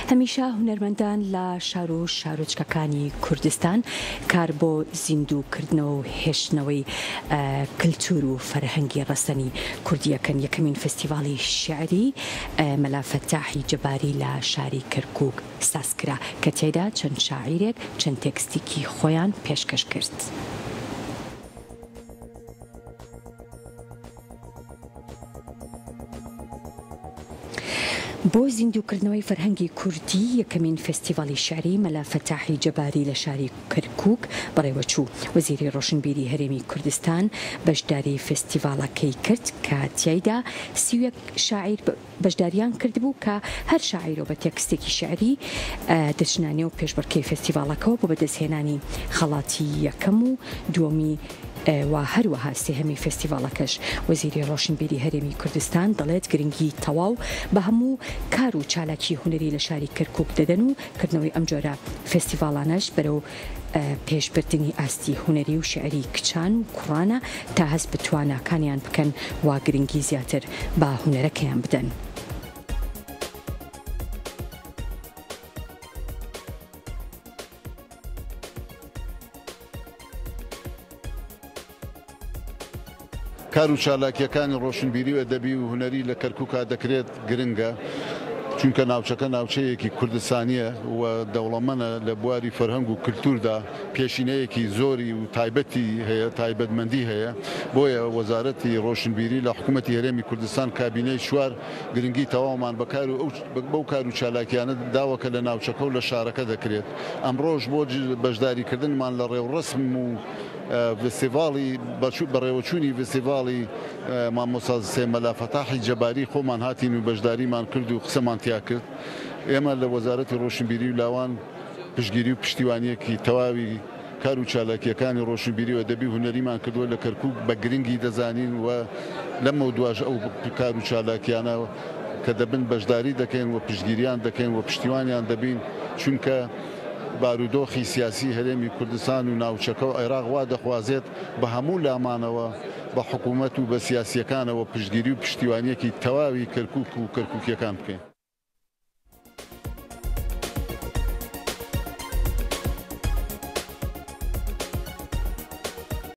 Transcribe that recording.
هەمیشە هونەرمەندان لە شار و شارۆچکەکانی کوردستان کار بۆ زیندووکردنەوە و هێشتنەوەی کللتور و فەرهەنگی ڕەسەنی کوردیەکەن. یەکەمین فستیڤاڵی شیعری مەلا فەتاحی جەباری لە شاری کەرکووک ساز کرا کە تێیدا چەند شاعیرێک چەند تێکستێکی خۆیان پێشکەش کرد. بۆ زیندووکردنەوەی فەرهەنگی کوردی یەکەمین فستیڤاڵی شیعری مەلا فەتاحی جەباری لە شاری کەرکووک بەڕێوەچوو. وەزیری ڕۆشنبیری هەرێمی کوردستان بەشداری فستیڤاڵەکەی کرد کە تیایدا 31 شاعیر بەشداریان کردبوو کە هەر شاعیرۆ بە تێکستێکی شیعری دەچنانێ و پێشبڕکێی فستیڤاڵەکەەوە بۆ بەدەستهێنانی خەڵاتی یەکەم و دووەمی و هەروەها سێهەمی فستیڤاڵەکەش. وەزیری ڕۆشنبیری هەرێمی کوردستان دەڵێت گرنگی تەواو بە هەموو کار و چالاکی هونەری لە شاری کەرکووک دەدەن و کردنەوەی ئەم جۆرە فستیڤاڵانەش بەرەو پێشبردننی ئاستی هونەری و شیعری کچان و کوڕانە تا هەست بە تواناکانیان بکەن وا گرنگی زیاتر بە هونەرەکەیان بدەن. کار و چالاکیەکانی ڕۆشنبیری و ئەدەبی و هونەری لە کەرکووکا دەکرێت گرنگە، چونکە ناوچەکە ناوچەیەکی کوردستانیە و دەوڵەمەندە لە بواری فەرهەنگ و کللتوردا پێشینەیەکی زۆری و تایبەتی هەیە، تایبەتمەندی هەیە. بۆیە وەزارەتی ڕۆشنبیری لە حکوومەتی هەرێمی کوردستان کابینەی چوار گرنگی تەواومان بەو کار و چالاکیانە داوەکە لە ناوچەکە و لە شارەکە دەکرێت. ئەمڕۆژ بۆ بەشداریکردنمان لە ڕێوڕسم و فستیڤاڵی بەڕێوەچوونی فستیڤاڵی مامۆستا مەلا فەتاحی جەباری خۆمان هاتین و بەشداریمان کرد و قسەمان تیا کرد. ئێمە لە وەزارەتی ڕۆشنبیری و لاوان پشتگیری و پشتیوانیەکی تەواوی کار و چالاکیەکانی ڕۆشنبیری و ئەدەبی هونەریمان کردووە لە کەرکووک بە گرنگی دەزانین و لەمە دوای ئەو کار و چالاکیانە کە دەبن بەشداری دەکەین و پشتگیریان دەکەین و پشتیوانیان دەبین، چونکە بارودۆخی سیاسی هەرێمی کوردستان و ناوچەکە و عێراق وا دەخوازێت بە هەموو لامانەوە بە حکوومەت و بە سیاسیەکانەوە پشتگیری و پشتیوانیەکی تەواوی کەرکووک و کەرکووکیەکان بکەین.